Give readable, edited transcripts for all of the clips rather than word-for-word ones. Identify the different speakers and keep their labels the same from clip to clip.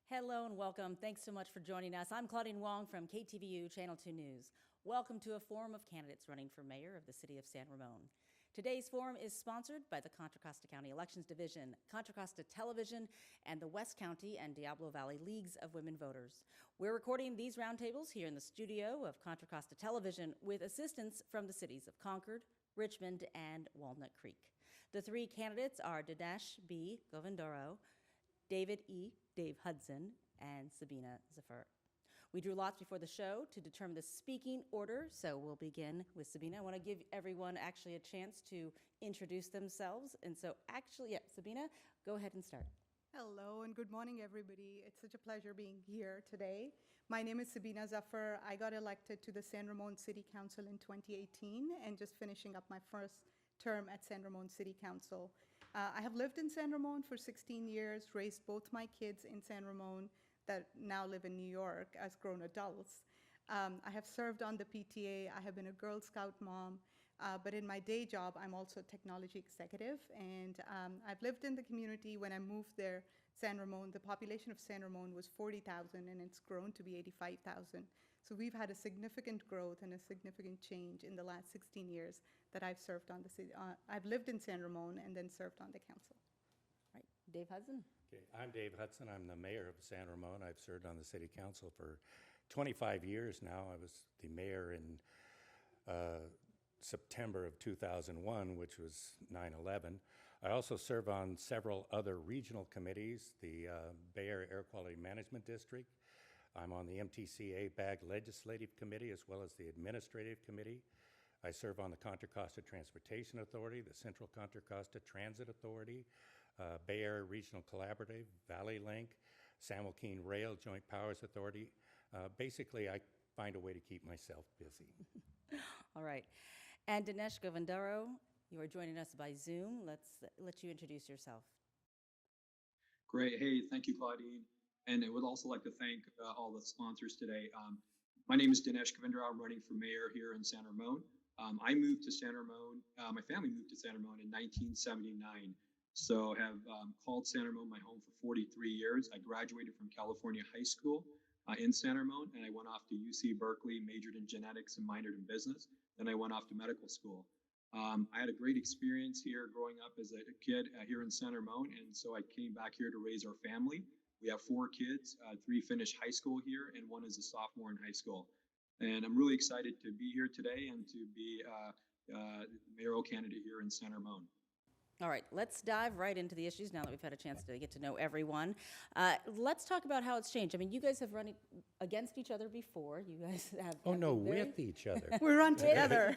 Speaker 1: Hello and welcome. Thanks so much for joining us. I'm Claudine Wong from KTVU Channel 2 News. Welcome to a forum of candidates running for mayor of the city of San Ramon. Today's forum is sponsored by the Contra Costa County Elections Division, Contra Costa Television, and the West County and Diablo Valley Leagues of Women Voters. We're recording these roundtables here in the studio of Contra Costa Television with assistance from the cities of Concord, Richmond, and Walnut Creek. The three candidates are Dinesh B. Govindaro, David E. Dave Hudson, and Sabina Zafar. We drew lots before the show to determine the speaking order, so we'll begin with Sabina. I want to give everyone actually a chance to introduce themselves. And so Sabina, go ahead and start.
Speaker 2: Hello and good morning, everybody. It's such a pleasure being here today. My name is Sabina Zafar. I got elected to the San Ramon City Council in 2018 and just finishing up my first term at San Ramon City Council. I have lived in San Ramon for 16 years, raised both my kids in San Ramon that now live in New York as grown adults. I have served on the PTA. I have been a Girl Scout mom, but in my day job, I'm also a technology executive. And I've lived in the community. When I moved there, San Ramon, the population of San Ramon was 40,000, and it's grown to be 85,000. So we've had a significant growth and a significant change in the last 16 years that I've served on the city. I've lived in San Ramon and then served on the council.
Speaker 1: All right, Dave Hudson.
Speaker 3: Okay, I'm Dave Hudson. I'm the mayor of San Ramon. I've served on the city council for 25 years now. I was the mayor in September of 2001, which was 9/11. I also serve on several other regional committees, the Bay Area Air Quality Management District. I'm on the MTCA BAG Legislative Committee as well as the Administrative Committee. I serve on the Contra Costa Transportation Authority, the Central Contra Costa Transit Authority, Bay Area Regional Collaborative, Valley Link, San Joaquin Rail Joint Powers Authority. Basically, I find a way to keep myself busy.
Speaker 1: All right. And Dinesh Govindaro, you are joining us by Zoom. Let's let you introduce yourself.
Speaker 4: Great. Hey, thank you, Claudine. And I would also like to thank all the sponsors today. My name is Dinesh Govindaro. I'm running for mayor here in San Ramon. I moved to San Ramon. My family moved to San Ramon in 1979. So have called San Ramon my home for 43 years. I graduated from California High School in San Ramon, and I went off to UC Berkeley, majored in genetics and minored in business. Then I went off to medical school. I had a great experience here growing up as a kid here in San Ramon, and so I came back here to raise our family. We have 4 kids, 3 finished high school here, and 1 is a sophomore in high school. And I'm really excited to be here today and to be mayoral candidate here in San Ramon.
Speaker 1: All right, let's dive right into the issues now that we've had a chance to get to know everyone. Let's talk about how it's changed. I mean, you guys have run against each other before. You guys have.
Speaker 3: Oh, no, with each other.
Speaker 2: We run together.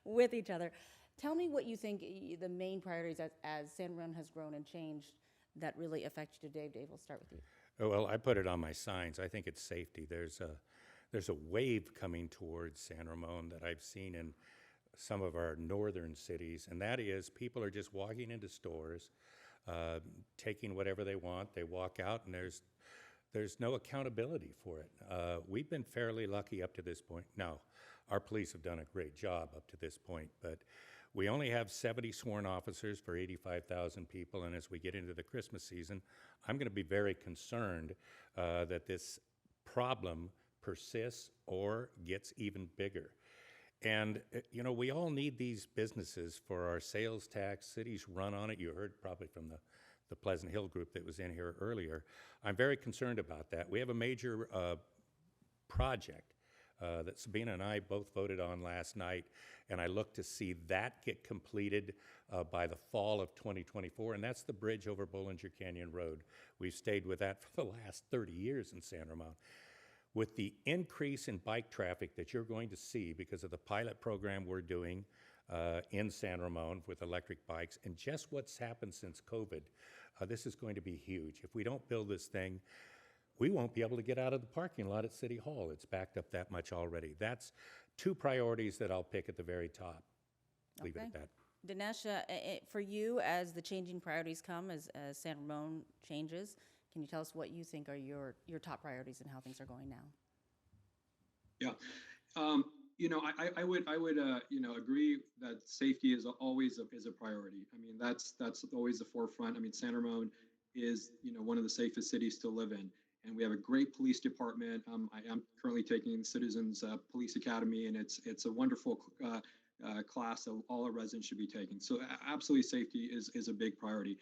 Speaker 1: With each other. Tell me what you think the main priorities as San Ramon has grown and changed that really affect you today. Dave, we'll start with you.
Speaker 3: Well, I put it on my signs. I think it's safety. There's a wave coming towards San Ramon that I've seen in some of our northern cities, and that is people are just walking into stores, taking whatever they want. They walk out, and there's no accountability for it. We've been fairly lucky up to this point. Now, our police have done a great job up to this point, but we only have 70 sworn officers for 85,000 people, and as we get into the Christmas season, I'm going to be very concerned that this problem persists or gets even bigger. And, you know, we all need these businesses for our sales tax. Cities run on it. You heard probably from the Pleasant Hill group that was in here earlier. I'm very concerned about that. We have a major project that Sabina and I both voted on last night, and I look to see that get completed by the fall of 2024, and that's the bridge over Bollinger Canyon Road. We've stayed with that for the last 30 years in San Ramon. With the increase in bike traffic that you're going to see because of the pilot program we're doing in San Ramon with electric bikes, and just what's happened since COVID, this is going to be huge. If we don't build this thing, we won't be able to get out of the parking lot at City Hall. It's backed up that much already. That's 2 priorities that I'll pick at the very top. Leave it at that.
Speaker 1: Dinesh, for you, as the changing priorities come, as San Ramon changes, can you tell us what you think are your top priorities and how things are going now?
Speaker 4: Yeah, I would agree that safety is always a priority. I mean, that's always the forefront. I mean, San Ramon is, one of the safest cities to live in. And we have a great police department. I am currently taking Citizens Police Academy, and it's a wonderful class that all our residents should be taking. So absolutely, safety is a big priority.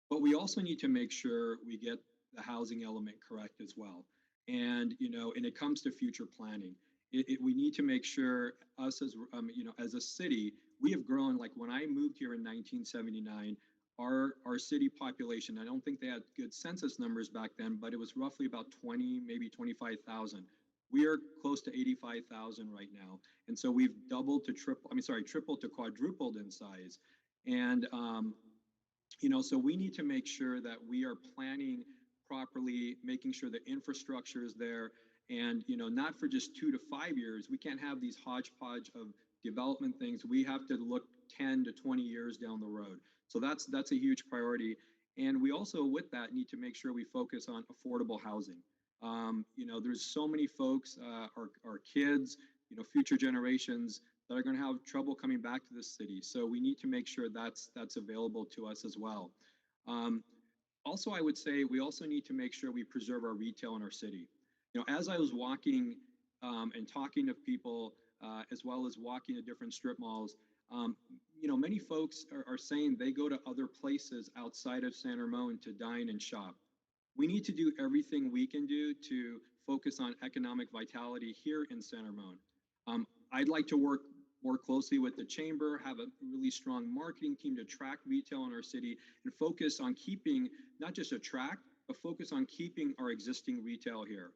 Speaker 4: But we also need to make sure we get the housing element correct as well. And and it comes to future planning. We need to make sure us as as a city, we have grown. Like when I moved here in 1979, our city population, I don't think they had good census numbers back then, but it was roughly about 20, maybe 25,000. We are close to 85,000 right now, and so we've tripled to quadrupled in size. And so we need to make sure that we are planning properly, making sure the infrastructure is there, and not for just 2 to 5 years. We can't have these hodgepodge of development things. We have to look 10 to 20 years down the road. So that's a huge priority. And we also, with that, need to make sure we focus on affordable housing. There's so many folks, our kids, future generations that are going to have trouble coming back to this city. So we need to make sure that's available to us as well. Also, I would say we also need to make sure we preserve our retail in our city. As I was walking and talking to people, as well as walking to different strip malls, many folks are saying they go to other places outside of San Ramon to dine and shop. We need to do everything we can do to focus on economic vitality here in San Ramon. I'd like to work more closely with the chamber, have a really strong marketing team to attract retail in our city, and focus on keeping, not just attract, but focus on keeping our existing retail here.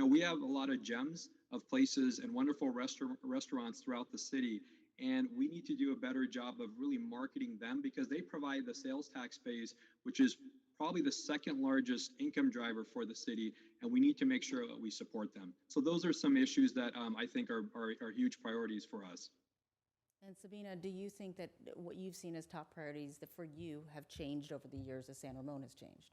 Speaker 4: We have a lot of gems of places and wonderful restaurants throughout the city, and we need to do a better job of really marketing them because they provide the sales tax base, which is probably the second largest income driver for the city, and we need to make sure that we support them. So those are some issues that I think are huge priorities for us.
Speaker 1: And Sabina, do you think that what you've seen as top priorities that for you have changed over the years as San Ramon has changed?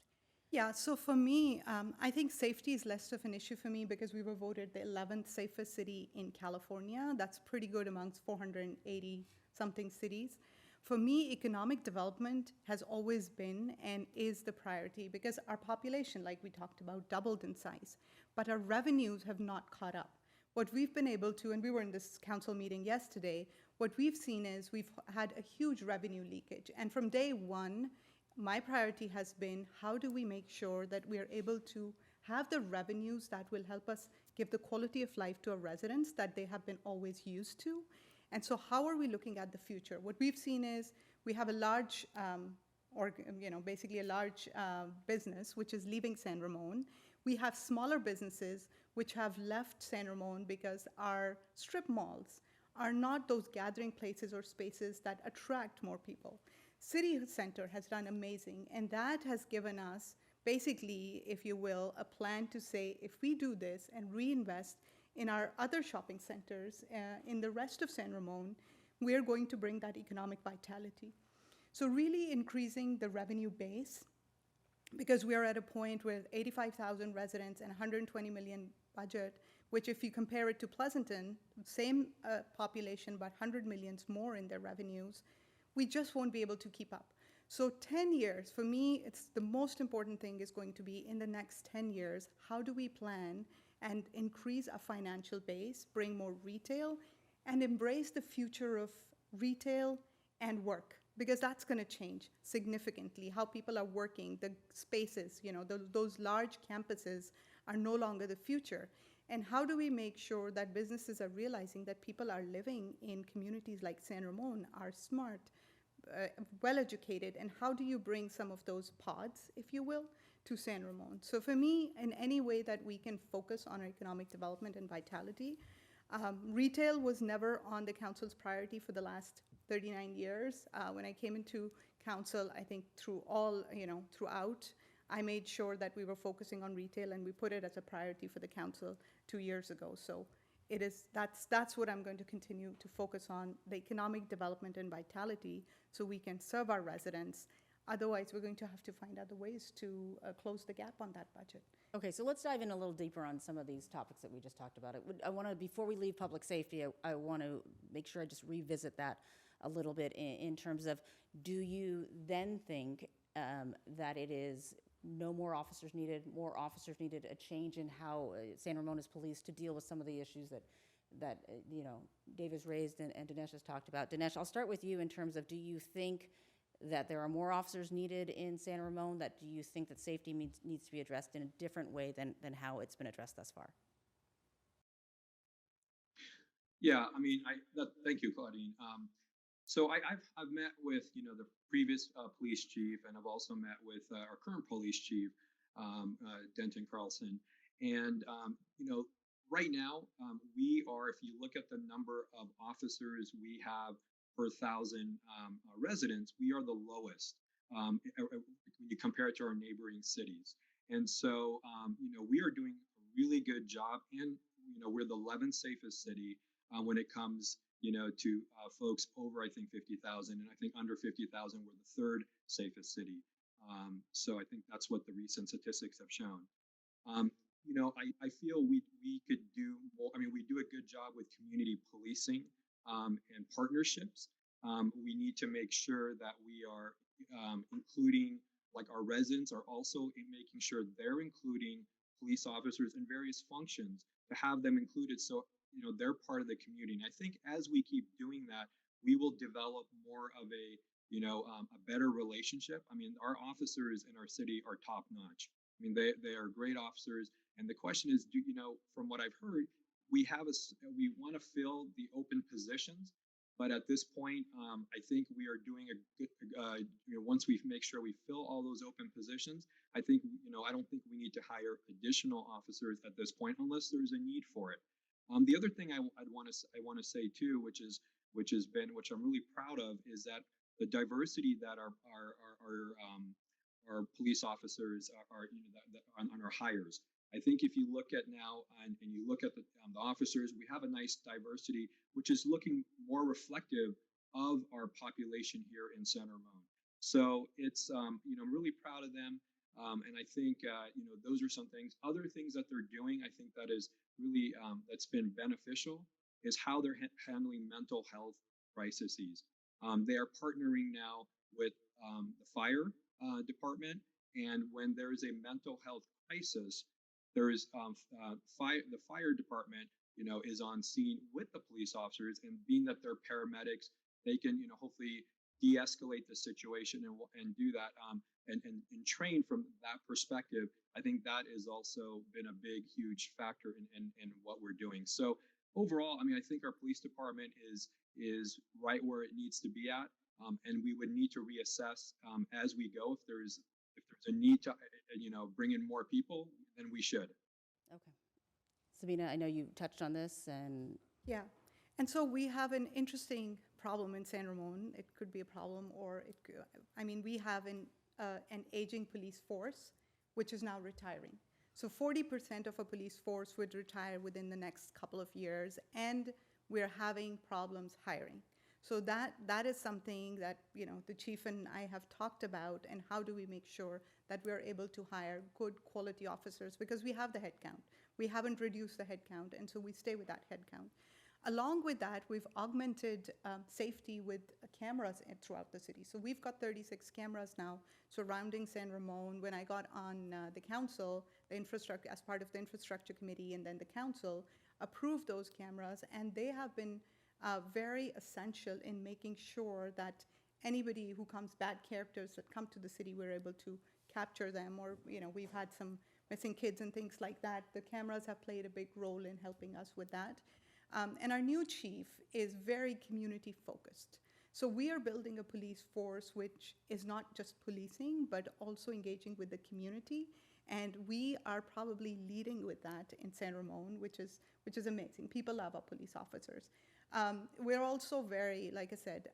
Speaker 2: Yeah, so for me, I think safety is less of an issue for me because we were voted the 11th safest city in California. That's pretty good amongst 480 something cities. For me, economic development has always been and is the priority because our population, like we talked about, doubled in size, but our revenues have not caught up. What we've been able to, and we were in this council meeting yesterday, what we've seen is we've had a huge revenue leakage. And from day one, my priority has been how do we make sure that we are able to have the revenues that will help us give the quality of life to our residents that they have been always used to. And so how are we looking at the future? What we've seen is we have a large, basically a large business which is leaving San Ramon. We have smaller businesses which have left San Ramon because our strip malls are not those gathering places or spaces that attract more people. City Center has done amazing, and that has given us basically, if you will, a plan to say if we do this and reinvest in our other shopping centers in the rest of San Ramon, we're going to bring that economic vitality. So really increasing the revenue base, because we are at a point with 85,000 residents and 120 million budget, which if you compare it to Pleasanton, same population, but 100 millions more in their revenues, we just won't be able to keep up. So 10 years, for me, it's the most important thing is going to be in the next 10 years, how do we plan and increase our financial base, bring more retail, and embrace the future of retail and work, because that's going to change significantly how people are working, the spaces, those large campuses are no longer the future. And how do we make sure that businesses are realizing that people are living in communities like San Ramon, are smart, well-educated, and how do you bring some of those pods, if you will, to San Ramon? So for me, in any way that we can focus on our economic development and vitality, retail was never on the council's priority for the last 39 years. When I came into council, I think throughout, I made sure that we were focusing on retail, and we put it as a priority for the council 2 years ago. So that's what I'm going to continue to focus on, the economic development and vitality, so we can serve our residents. Otherwise, we're going to have to find other ways to close the gap on that budget.
Speaker 1: Okay, so let's dive in a little deeper on some of these topics that we just talked about. I want to, before we leave public safety, I want to make sure I just revisit that a little bit in terms of, do you then think that it is no more officers needed, a change in how San Ramon is policed to deal with some of the issues that Dave has raised and Dinesh has talked about. Dinesh, I'll start with you in terms of, do you think that there are more officers needed in San Ramon? Do you think that safety needs to be addressed in a different way than how it's been addressed thus far?
Speaker 4: Yeah, I mean, thank you, Claudine. So I've met with the previous police chief, and I've also met with our current police chief, Denton Carlson. And right now we are, if you look at the number of officers we have per 1,000 residents, we are the lowest when you compare it to our neighboring cities. And so we are doing a really good job, and we're the 11th safest city when it comes to folks over, I think, 50,000, and I think under 50,000, we're the third safest city. So I think that's what the recent statistics have shown. I feel we could do more. I mean, we do a good job with community policing and partnerships. We need to make sure that we are including, like, our residents are also making sure they're including police officers in various functions, to have them included, so they're part of the community. And I think as we keep doing that, we will develop more of a better relationship. I mean, our officers in our city are top notch. I mean, they are great officers. And the question is, from what I've heard, we want to fill the open positions. But at this point, I think we are doing a good, once we make sure we fill all those open positions, I think, I don't think we need to hire additional officers at this point unless there's a need for it. The other thing I want to say too, which I'm really proud of, is that the diversity that our police officers are on our hires. I think if you look at now and you look at the officers, we have a nice diversity, which is looking more reflective of our population here in San Ramon. So it's I'm really proud of them, and I think those are some things. Other things that they're doing, I think that is really that's been beneficial, is how they're handling mental health crises. They are partnering now with the fire department, and when there is a mental health crisis, there is the fire department is on scene with the police officers, and being that they're paramedics, they can hopefully de-escalate the situation and do that and train from that perspective. I think that has also been a big, huge factor in what we're doing. So overall, I mean, I think our police department is right where it needs to be at, and we would need to reassess as we go. If there's a need to bring in more people, then we should.
Speaker 1: Okay. Sabina, I know you touched on this, and
Speaker 2: Yeah. And so we have an interesting problem in San Ramon. It could be a problem, or we have an aging police force, which is now retiring. So 40% of a police force would retire within the next couple of years, and we're having problems hiring. So that is something that the chief and I have talked about, and how do we make sure that we're able to hire good quality officers, because we have the headcount. We haven't reduced the headcount, and so we stay with that headcount. Along with that, we've augmented safety with cameras throughout the city. So we've got 36 cameras now surrounding San Ramon. When I got on the council, as part of the infrastructure committee, and then the council approved those cameras, and they have been very essential in making sure that anybody who comes, bad characters that come to the city, we're able to capture them. Or we've had some missing kids and things like that. The cameras have played a big role in helping us with that. And our new chief is very community focused. So we are building a police force which is not just policing, but also engaging with the community. And we are probably leading with that in San Ramon, which is amazing. People love our police officers. We're also very, like I said,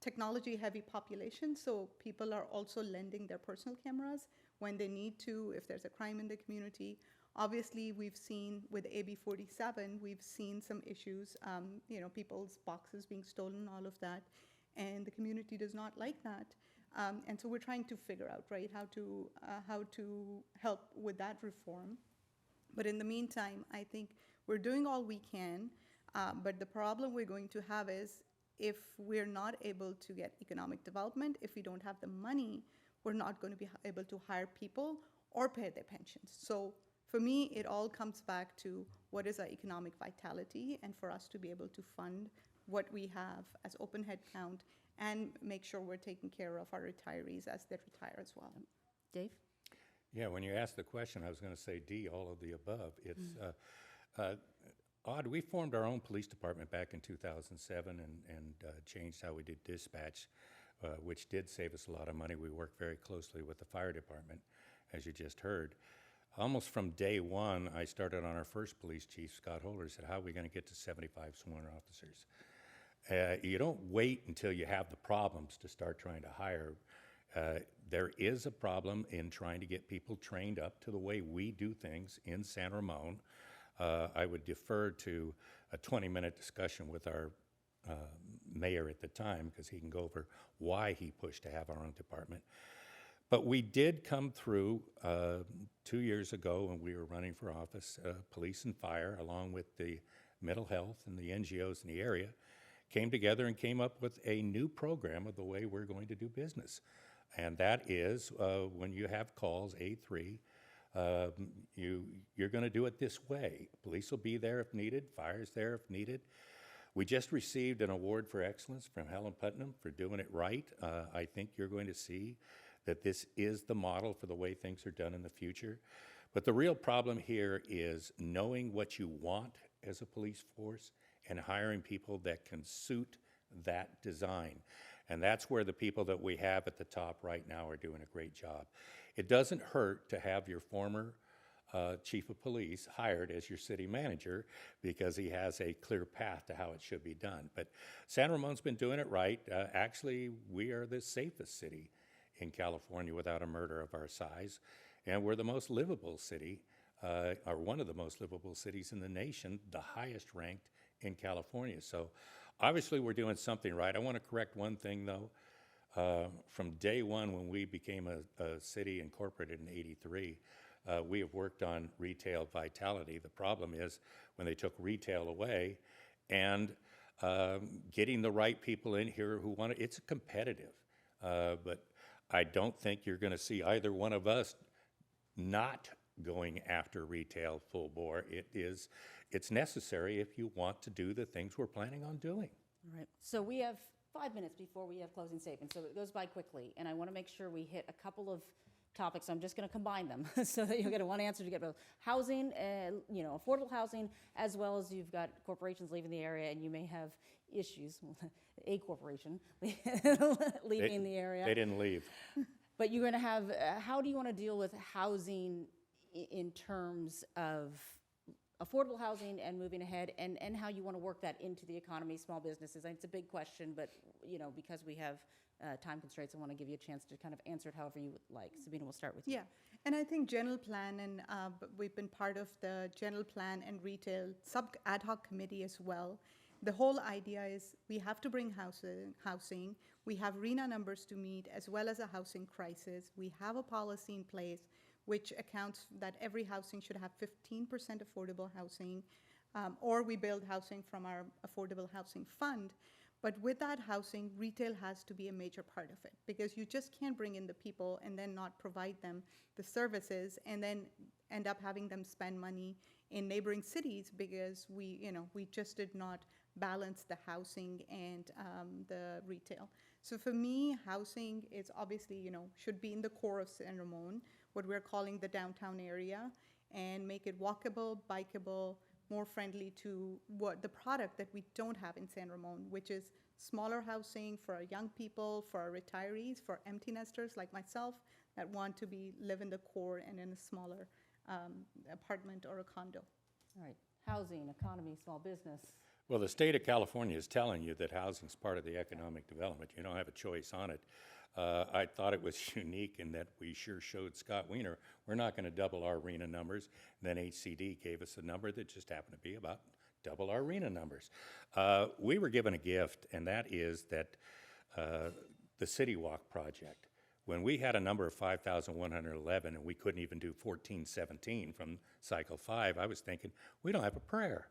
Speaker 2: technology heavy population. So people are also lending their personal cameras when they need to, if there's a crime in the community. Obviously, we've seen with AB 47, we've seen some issues, people's boxes being stolen, all of that, and the community does not like that. And so we're trying to figure out, right, how to help with that reform. But in the meantime, I think we're doing all we can, but the problem we're going to have is if we're not able to get economic development, if we don't have the money, we're not going to be able to hire people or pay their pensions. So for me, it all comes back to what is our economic vitality, and for us to be able to fund what we have as open head count and make sure we're taking care of our retirees as they retire as well.
Speaker 1: Dave?
Speaker 3: Yeah, when you asked the question, I was going to say D, all of the above. It's odd. We formed our own police department back in 2007 and changed how we did dispatch, which did save us a lot of money. We worked very closely with the fire department, as you just heard. Almost from day one, I started on our first police chief, Scott Holder, said, how are we going to get to 75 sworn officers? You don't wait until you have the problems to start trying to hire. There is a problem in trying to get people trained up to the way we do things in San Ramon. I would defer to a 20-minute discussion with our mayor at the time, because he can go over why he pushed to have our own department. But we did come through 2 years ago when we were running for office, police and fire, along with the mental health and the NGOs in the area, came together and came up with a new program of the way we're going to do business. And that is when you have calls, A3, you're going to do it this way. Police will be there if needed, fire's there if needed. We just received an award for excellence from Helen Putnam for doing it right. I think you're going to see that this is the model for the way things are done in the future. But the real problem here is knowing what you want as a police force and hiring people that can suit that design. And that's where the people that we have at the top right now are doing a great job. It doesn't hurt to have your former chief of police hired as your city manager, because he has a clear path to how it should be done. But San Ramon's been doing it right. Actually, we are the safest city in California without a murder of our size. And we're the most livable city, or one of the most livable cities in the nation, the highest ranked in California. So obviously we're doing something right. I want to correct one thing though. From day one when we became a city incorporated in '83, we have worked on retail vitality. The problem is when they took retail away and getting the right people in here who want it, it's competitive. But I don't think you're going to see either one of us not going after retail full bore. It's necessary if you want to do the things we're planning on doing.
Speaker 1: All right. So we have 5 minutes before we have closing statements, so it goes by quickly, and I want to make sure we hit a couple of topics. I'm just going to combine them so that you'll get one answer to get both housing, affordable housing, as well as you've got corporations leaving the area, and you may have issues. A corporation leaving the area.
Speaker 3: They didn't leave.
Speaker 1: But you're going to have. How do you want to deal with housing in terms of affordable housing and moving ahead, and how you want to work that into the economy, small businesses? It's a big question, but because we have time constraints, I want to give you a chance to kind of answer it however you would like. Sabina, we'll start with you.
Speaker 2: Yeah, and I think general plan, and we've been part of the general plan and retail ad hoc committee as well. The whole idea is we have to bring housing. We have RENA numbers to meet, as well as a housing crisis. We have a policy in place which accounts that every housing should have 15% affordable housing, or we build housing from our affordable housing fund. But with that housing, retail has to be a major part of it, because you just can't bring in the people and then not provide them the services and then end up having them spend money in neighboring cities, because we just did not balance the housing and the retail. So for me, housing is obviously, should be in the core of San Ramon, what we're calling the downtown area, and make it walkable, bikeable, more friendly to what the product that we don't have in San Ramon, which is smaller housing for our young people, for our retirees, for empty nesters like myself that want to live in the core and in a smaller apartment or a condo.
Speaker 1: All right. Housing, economy, small business.
Speaker 3: Well, the state of California is telling you that housing is part of the economic development. You don't have a choice on it. I thought it was unique in that we sure showed Scott Wiener we're not going to double our RENA numbers. And then HCD gave us a number that just happened to be about double our RENA numbers. We were given a gift, and that is that the City Walk project. When we had a number of 5,111 and we couldn't even do 1417 from cycle 5, I was thinking, we don't have a prayer.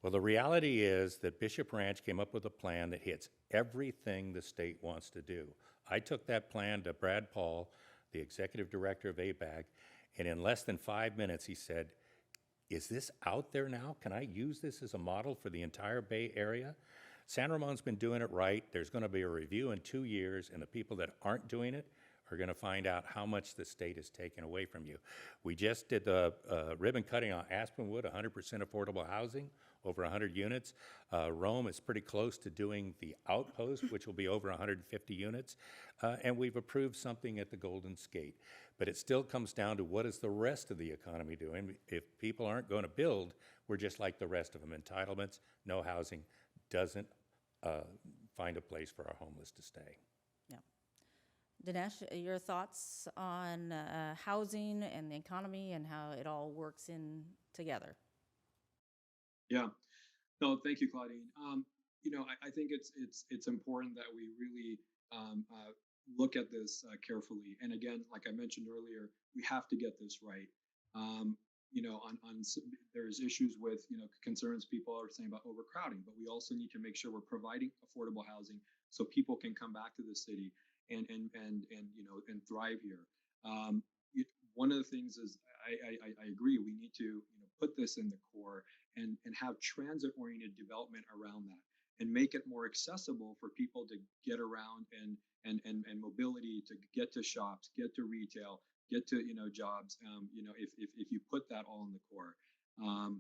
Speaker 3: Well, the reality is that Bishop Ranch came up with a plan that hits everything the state wants to do. I took that plan to Brad Paul, the executive director of ABAG, and in less than 5 minutes he said, is this out there now? Can I use this as a model for the entire Bay Area? San Ramon's been doing it right. There's going to be a review in 2 years, and the people that aren't doing it are going to find out how much the state is taking away from you. We just did the ribbon cutting on Aspenwood, 100% affordable housing, over 100 units. Rome is pretty close to doing the Outpost, which will be over 150 units. And we've approved something at the Golden Skate. But it still comes down to what is the rest of the economy doing? If people aren't going to build, we're just like the rest of them. Entitlements, no housing, doesn't find a place for our homeless to stay.
Speaker 1: Yeah. Dinesh, your thoughts on housing and the economy and how it all works in together?
Speaker 4: Yeah. No, thank you, Claudine. I think it's important that we really look at this carefully. And again, like I mentioned earlier, we have to get this right. There's issues with concerns people are saying about overcrowding, but we also need to make sure we're providing affordable housing so people can come back to the city and thrive here. One of the things is I agree we need to put this in the core and have transit-oriented development around that and make it more accessible for people to get around and mobility to get to shops, get to retail, get to jobs. If you put that all in the core,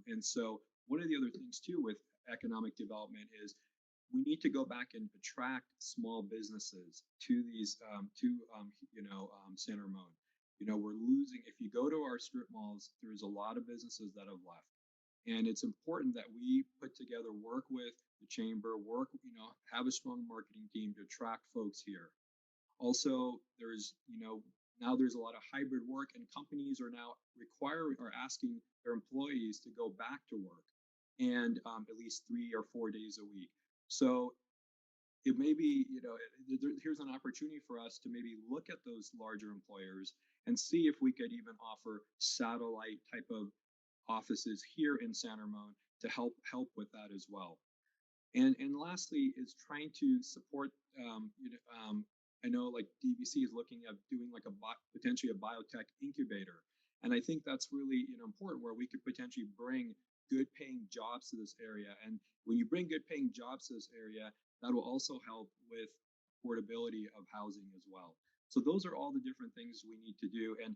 Speaker 4: and so one of the other things too with economic development is we need to go back and attract small businesses to these San Ramon. We're losing. If you go to our strip malls, there's a lot of businesses that have left. And it's important that we put together, work with the chamber, have a strong marketing team to attract folks here. Also, now there's a lot of hybrid work, and companies are now asking their employees to go back to work and at least 3 or 4 days a week. So it may be, here's an opportunity for us to maybe look at those larger employers and see if we could even offer satellite type of offices here in San Ramon to help with that as well. And lastly is trying to support, I know like DVC is looking at doing like potentially a biotech incubator. And I think that's really important where we could potentially bring good paying jobs to this area. And when you bring good paying jobs to this area, that will also help with affordability of housing as well. So those are all the different things we need to do. And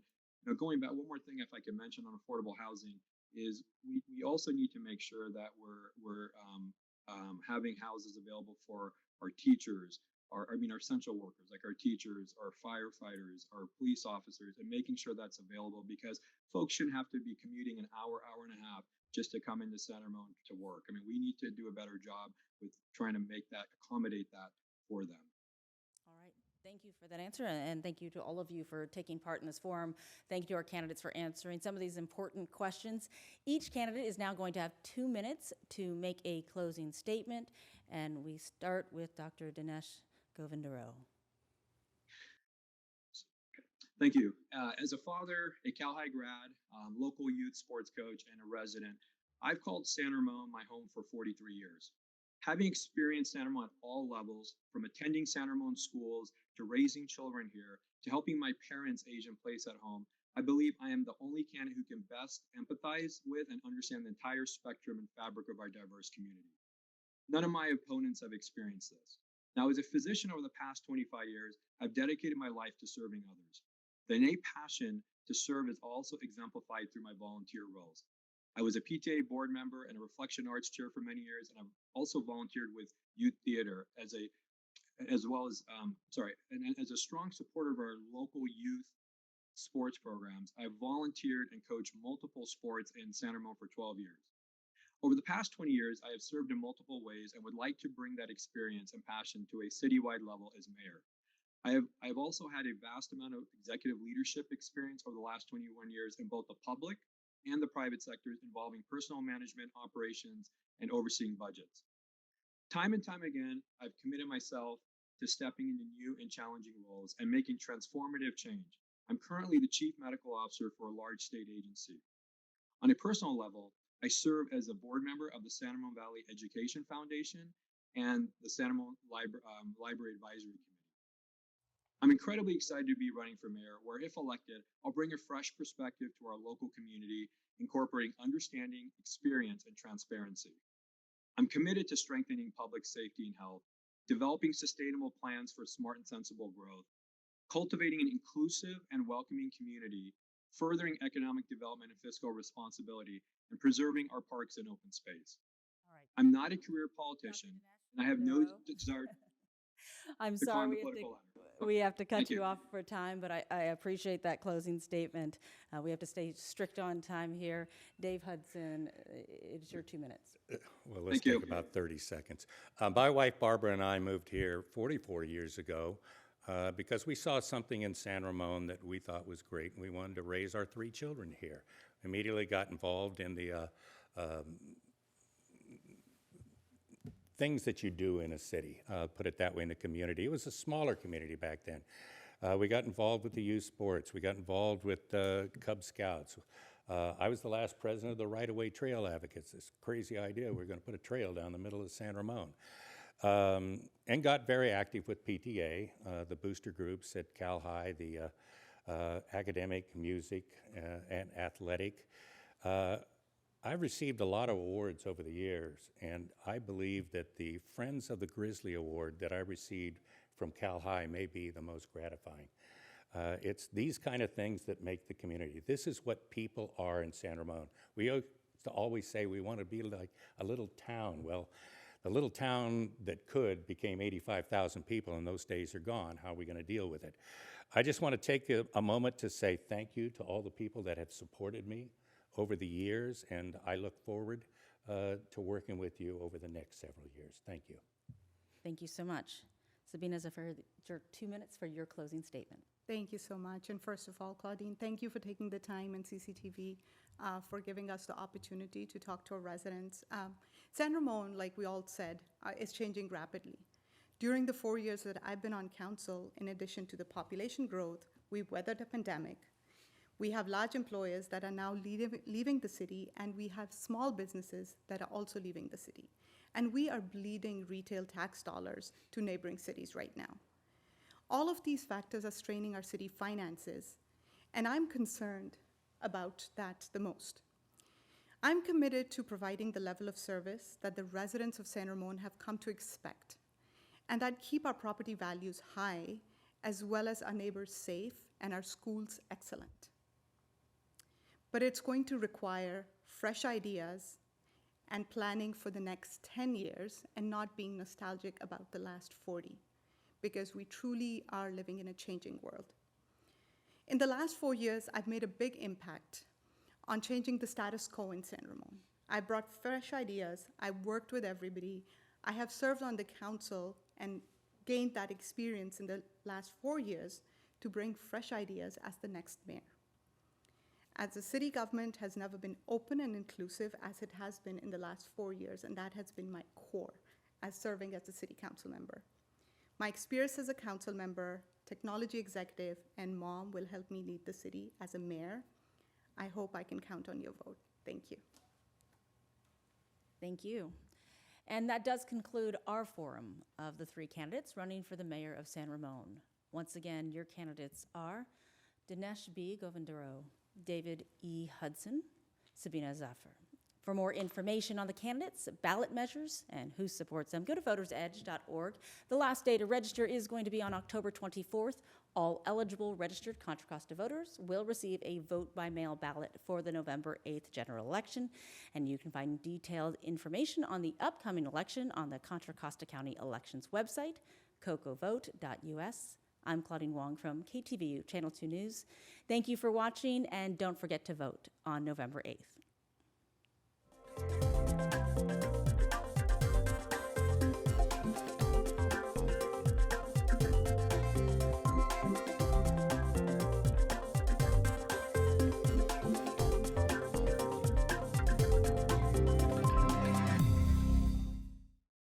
Speaker 4: going back, one more thing, if I can mention on affordable housing, is we also need to make sure that we're having houses available for our teachers, our essential workers like our teachers, our firefighters, our police officers, and making sure that's available because folks shouldn't have to be commuting an hour and a half just to come into San Ramon to work. I mean, we need to do a better job with trying to accommodate that for them.
Speaker 1: All right. Thank you for that answer, and thank you to all of you for taking part in this forum. Thank you to our candidates for answering some of these important questions. Each candidate is now going to have 2 minutes to make a closing statement, and we start with Dr. Dinesh Govindaraw.
Speaker 4: Thank you. As a father, a Cal High grad, local youth sports coach, and a resident, I've called San Ramon my home for 43 years. Having experienced San Ramon at all levels, from attending San Ramon schools to raising children here to helping my parents age in place at home, I believe I am the only candidate who can best empathize with and understand the entire spectrum and fabric of our diverse community. None of my opponents have experienced this. Now, as a physician over the past 25 years, I've dedicated my life to serving others. The innate passion to serve is also exemplified through my volunteer roles. I was a PTA board member and a Reflection Arts chair for many years, and I've also volunteered with youth theater as a strong supporter of our local youth sports programs. I've volunteered and coached multiple sports in San Ramon for 12 years. Over the past 20 years, I have served in multiple ways and would like to bring that experience and passion to a citywide level as mayor. I have also had a vast amount of executive leadership experience over the last 21 years in both the public and the private sectors involving personnel management, operations, and overseeing budgets. Time and time again, I've committed myself to stepping into new and challenging roles and making transformative change. I'm currently the chief medical officer for a large state agency. On a personal level, I serve as a board member of the San Ramon Valley Education Foundation and the San Ramon Library Advisory Committee. I'm incredibly excited to be running for mayor, where if elected, I'll bring a fresh perspective to our local community, incorporating understanding, experience, and transparency. I'm committed to strengthening public safety and health, developing sustainable plans for smart and sensible growth, cultivating an inclusive and welcoming community, furthering economic development and fiscal responsibility, and preserving our parks and open space.
Speaker 1: All right.
Speaker 4: I'm not a career politician, and I have no desire
Speaker 1: I'm
Speaker 4: to climb
Speaker 1: sorry,
Speaker 4: the political ladder.
Speaker 1: we have to cut
Speaker 4: Thank
Speaker 1: you
Speaker 4: you.
Speaker 1: off for time, but I appreciate that closing statement. We have to stay strict on time here. Dave Hudson, it's your 2 minutes.
Speaker 3: Well, let's
Speaker 4: Thank you.
Speaker 3: take about 30 seconds. My wife Barbara and I moved here 44 years ago because we saw something in San Ramon that we thought was great, and we wanted to raise our 3 children here. Immediately got involved in the things that you do in a city, put it that way, in the community. It was a smaller community back then. We got involved with the youth sports. We got involved with Cub Scouts. I was the last president of the Right-of-Way Trail Advocates. This crazy idea, we're going to put a trail down the middle of San Ramon. And got very active with PTA, the booster groups at Cal High, the academic, music, and athletic. I've received a lot of awards over the years, and I believe that the Friends of the Grizzly Award that I received from Cal High may be the most gratifying. It's these kind of things that make the community. This is what people are in San Ramon. We used to always say we want to be like a little town. Well, the little town that could became 85,000 people, and those days are gone. How are we going to deal with it? I just want to take a moment to say thank you to all the people that have supported me over the years, and I look forward to working with you over the next several years. Thank you.
Speaker 1: Thank you so much. Sabina Zafar, your 2 minutes for your closing statement.
Speaker 2: Thank you so much. And first of all, Claudine, thank you for taking the time, and CCTV for giving us the opportunity to talk to our residents. San Ramon, like we all said, is changing rapidly. During the 4 years that I've been on council, in addition to the population growth, we've weathered a pandemic. We have large employers that are now leaving the city, and we have small businesses that are also leaving the city. And we are bleeding retail tax dollars to neighboring cities right now. All of these factors are straining our city finances, and I'm concerned about that the most. I'm committed to providing the level of service that the residents of San Ramon have come to expect, and that keep our property values high, as well as our neighbors safe and our schools excellent. But it's going to require fresh ideas and planning for the next 10 years and not being nostalgic about the last 40, because we truly are living in a changing world. In the last 4 years, I've made a big impact on changing the status quo in San Ramon. I brought fresh ideas, I worked with everybody, I have served on the council and gained that experience in the last 4 years to bring fresh ideas as the next mayor. As the city government has never been open and inclusive as it has been in the last 4 years, and that has been my core as serving as a city council member. My experience as a council member, technology executive, and mom will help me lead the city as a mayor. I hope I can count on your vote. Thank you.
Speaker 1: Thank you. And that does conclude our forum of the 3 candidates running for the mayor of San Ramon. Once again, your candidates are Dinesh B. Govindaro, David E. Hudson, Sabina Zafar. For more information on the candidates, ballot measures, and who supports them, go to votersedge.org. The last day to register is going to be on October 24th. All eligible registered Contra Costa voters will receive a vote-by-mail ballot for the November 8th general election, and you can find detailed information on the upcoming election on the Contra Costa County Elections website, cocovote.us. I'm Claudine Wong from KTVU Channel 2 News. Thank you for watching, and don't forget to vote on November 8th.